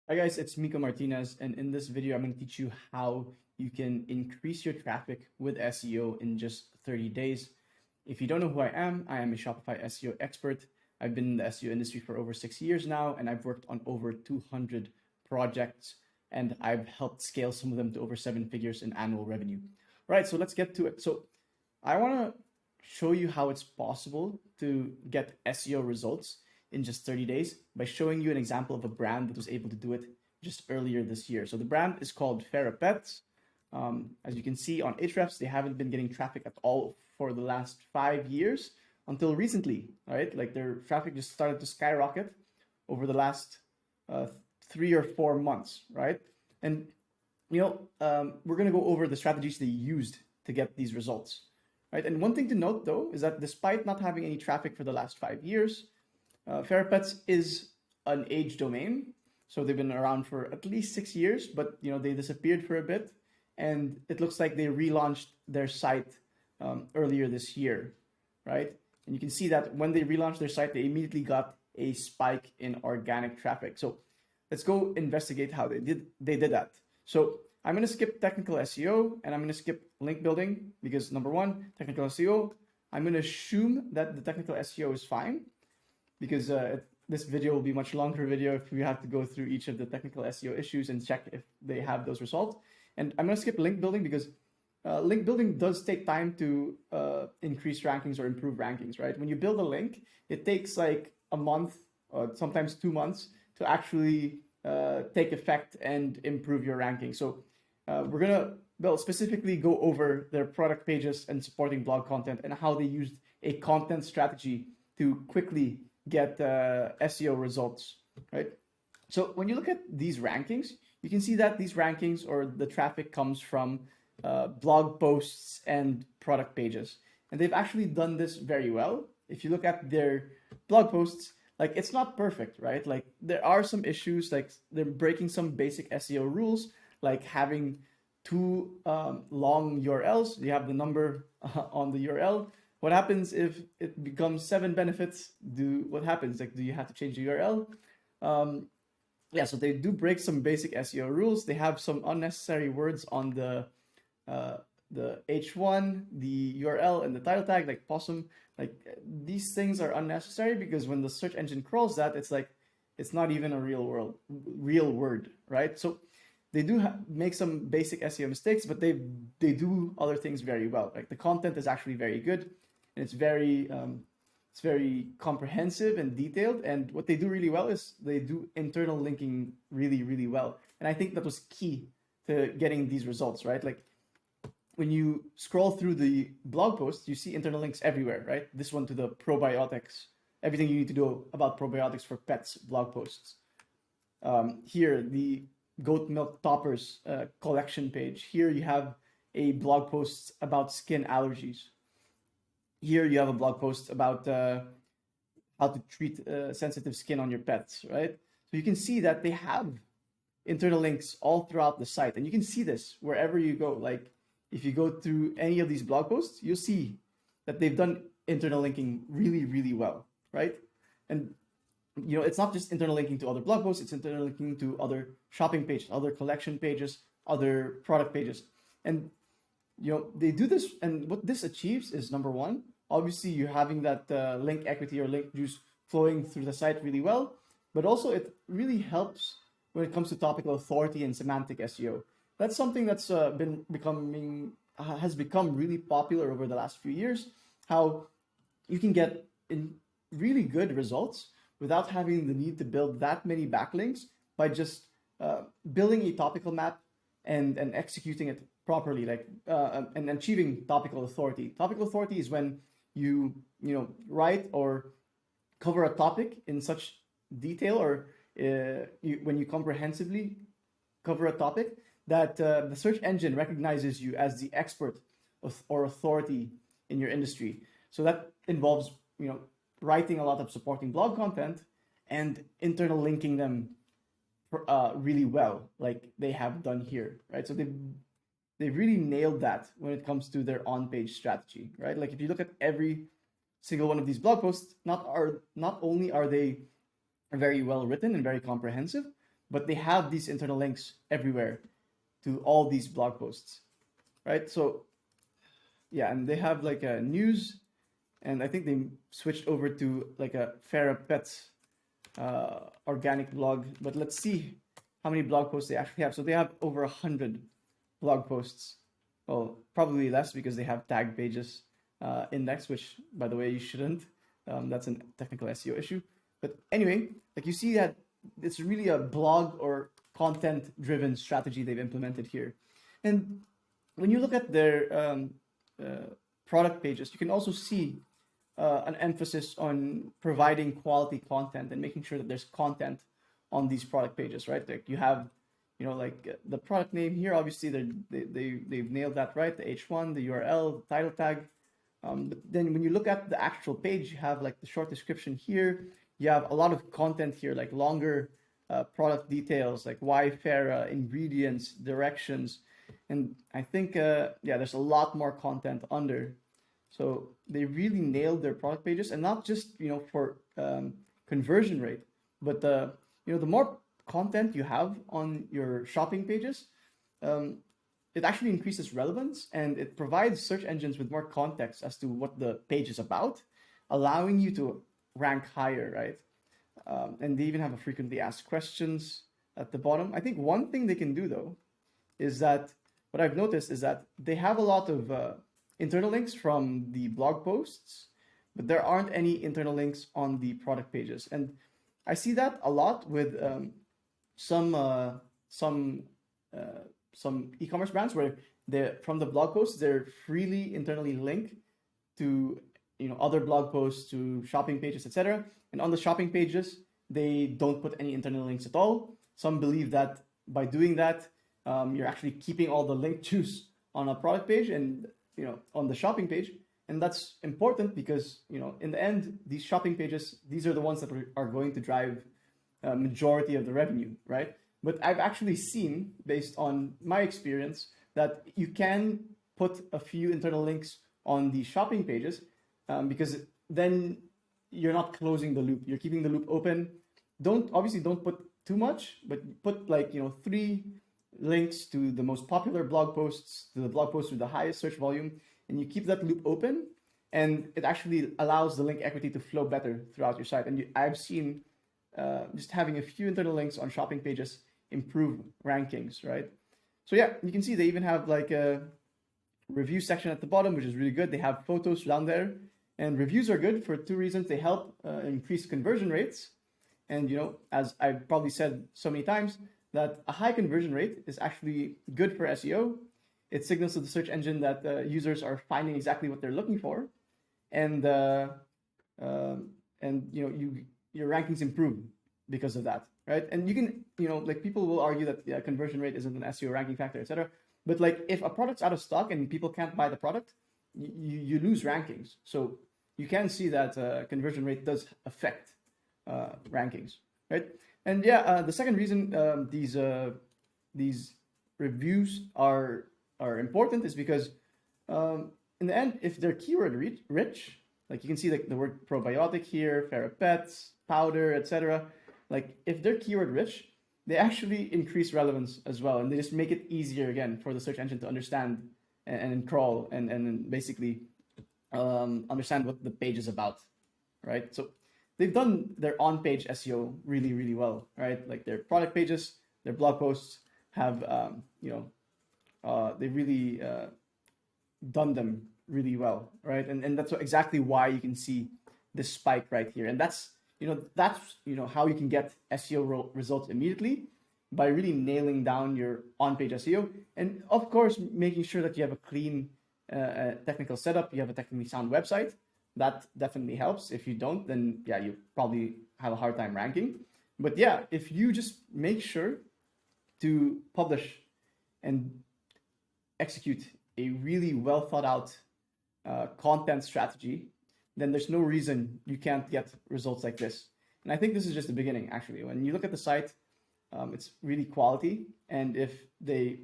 Hi guys, it's Miko Martinez, and in this video, I'm going to teach you how you can increase your traffic with SEO in just 30 days. If you don't know who I am a Shopify SEO expert. I've been in the SEO industry for over 6 years now, and I've worked on over 200 projects, and I've helped scale some of them to over 7 figures in annual revenue. All right, so let's get to it. So I want to show you how it's possible to get SEO results in just 30 days by showing you an example of a brand that was able to do it just earlier this year. So the brand is called Farah Pets. As you can see on Ahrefs, they haven't been getting traffic at all for the last 5 years until recently, right? Like their traffic just started to skyrocket over the last 3 or 4 months, right? And we're gonna go over the strategies they used to get these results, right? And one thing to note though is that despite not having any traffic for the last 5 years, Farah Pets is an age domain, so they've been around for at least 6 years, but they disappeared for a bit, and it looks like they relaunched their site earlier this year, right? And you can see that when they relaunched their site, they immediately got a spike in organic traffic. So let's go investigate how they did that. So I'm going to skip technical SEO and I'm going to skip link building because number one, technical SEO, I'm going to assume that the technical SEO is fine because this video will be a much longer video if we have to go through each of the technical SEO issues and check if they have those results. And I'm going to skip link building because link building does take time to increase rankings or improve rankings, right? When you build a link, it takes like a month or sometimes 2 months to actually take effect and improve your ranking. So we're going to specifically go over their product pages and supporting blog content and how they used a content strategy to quickly get SEO results, right? So when you look at these rankings, you can see that these rankings or the traffic comes from blog posts and product pages. And they've actually done this very well. If you look at their blog posts, like it's not perfect, right? Like there are some issues, like they're breaking some basic SEO rules, like having too long URLs. You have the number on the URL. What happens if it becomes 7 benefits? What happens? Like, do you have to change the URL? So they do break some basic SEO rules. They have some unnecessary words on the H1, the URL, and the title tag, like possum. Like these things are unnecessary because when the search engine crawls that, it's like it's not even a real word, right? So they do make some basic SEO mistakes, but they do other things very well. Like the content is actually very good, and it's very comprehensive and detailed. And what they do really well is they do internal linking really, really well. And I think that was key to getting these results, right? Like when you scroll through the blog posts, you see internal links everywhere, right? This one to the probiotics, everything you need to know about probiotics for pets blog posts. Here, the goat milk toppers collection page. Here you have a blog post about skin allergies. Here you have a blog post about how to treat sensitive skin on your pets, right? So you can see that they have internal links all throughout the site. And you can see this wherever you go. Like if you go through any of these blog posts, you'll see that they've done internal linking really, really well, right? And it's not just internal linking to other blog posts, it's internal linking to other shopping pages, other collection pages, other product pages. And they do this, and what this achieves is number one, obviously you're having that link equity or link juice flowing through the site really well, but also it really helps when it comes to topical authority and semantic SEO. That's something that's has become really popular over the last few years. How you can get in really good results without having the need to build that many backlinks by just building a topical map and executing it properly, like and achieving topical authority. Topical authority is when you write or cover a topic in such detail, or when you comprehensively cover a topic that the search engine recognizes you as the expert or authority in your industry. So that involves writing a lot of supporting blog content and internal linking them really well, like they have done here, right? So they really nailed that when it comes to their on-page strategy, right? Like if you look at every single one of these blog posts, not only are they very well written and very comprehensive, but they have these internal links everywhere to all these blog posts, right? So yeah, and they have like a news, and I think they switched over to like a Farah Pets organic blog. But let's see how many blog posts they actually have. So they have over 100 blog posts. Well, probably less because they have tag pages index, which, by the way, you shouldn't. That's a technical SEO issue. But anyway, like you see that it's really a blog or content-driven strategy they've implemented here. And when you look at their product pages, you can also see an emphasis on providing quality content and making sure that there's content on these product pages, right? Like you have, like the product name here, obviously they've nailed that, right? The H1, the URL, the title tag. But then when you look at the actual page, you have like the short description here. You have a lot of content here, like longer product details, like why Farah, ingredients, directions. And I think, there's a lot more content under. So they really nailed their product pages, and not just, for conversion rate, but the more content you have on your shopping pages, it actually increases relevance, and it provides search engines with more context as to what the page is about, allowing you to rank higher, right? And they even have a frequently asked questions at the bottom. I think one thing they can do though is that what I've noticed is that they have a lot of internal links from the blog posts, but there aren't any internal links on the product pages. And I see that a lot with some e-commerce brands where from the blog posts, they're freely internally linked to other blog posts, to shopping pages, etc. And on the shopping pages, they don't put any internal links at all. Some believe that by doing that, you're actually keeping all the link juice on a product page and on the shopping page. And that's important because in the end, these shopping pages, these are the ones that are going to drive majority of the revenue, right? But I've actually seen, based on my experience, that you can put a few internal links on the shopping pages because then you're not closing the loop. You're keeping the loop open. Don't put too much, but put 3 links to the most popular blog posts, to the blog posts with the highest search volume, and you keep that loop open, and it actually allows the link equity to flow better throughout your site. And I've seen just having a few internal links on shopping pages improve rankings, right? So yeah, you can see they even have like a review section at the bottom, which is really good. They have photos down there, and reviews are good for 2 reasons. They help increase conversion rates, and as I've probably said so many times, that a high conversion rate is actually good for SEO. It signals to the search engine that users are finding exactly what they're looking for, and your rankings improve because of that, right? And you can, people will argue that conversion rate isn't an SEO ranking factor, etc. But if a product's out of stock and people can't buy the product, you lose rankings. So you can see that conversion rate does affect rankings, right? And the second reason these reviews are important is because in the end, if they're keyword rich, like you can see the word probiotic here, Farah Pets, powder, etc. If they're keyword rich, they actually increase relevance as well, and they just make it easier again for the search engine to understand and crawl and basically understand what the page is about, right? So they've done their on-page SEO really, really well, right? Like their product pages, their blog posts have, they really done them really well, right? And that's exactly why you can see this spike right here. And that's how you can get SEO results immediately, by really nailing down your on-page SEO. And of course, making sure that you have a clean technical setup, you have a technically sound website. That definitely helps. If you don't, then you probably have a hard time ranking. But if you just make sure to publish and execute a really well thought out content strategy, then there's no reason you can't get results like this. And I think this is just the beginning, actually. When you look at the site, it's really quality. And if they,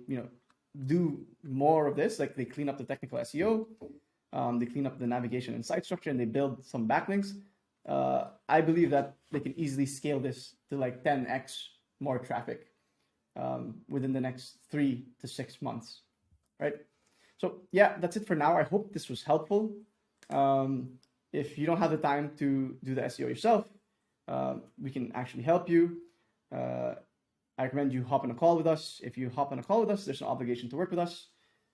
do more of this, like they clean up the technical SEO, they clean up the navigation and site structure, and they build some backlinks, I believe that they can easily scale this to 10x more traffic within the next 3 to 6 months, right? So yeah, that's it for now. I hope this was helpful. If you don't have the time to do the SEO yourself, we can actually help you. I recommend you hop on a call with us. If you hop on a call with us, there's no obligation to work with us.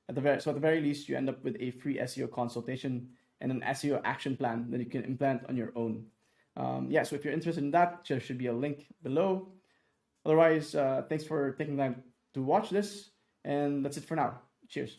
At the very least, you end up with a free SEO consultation and an SEO action plan that you can implement on your own. So if you're interested in that, there should be a link below. Otherwise, thanks for taking the time to watch this, and that's it for now. Cheers.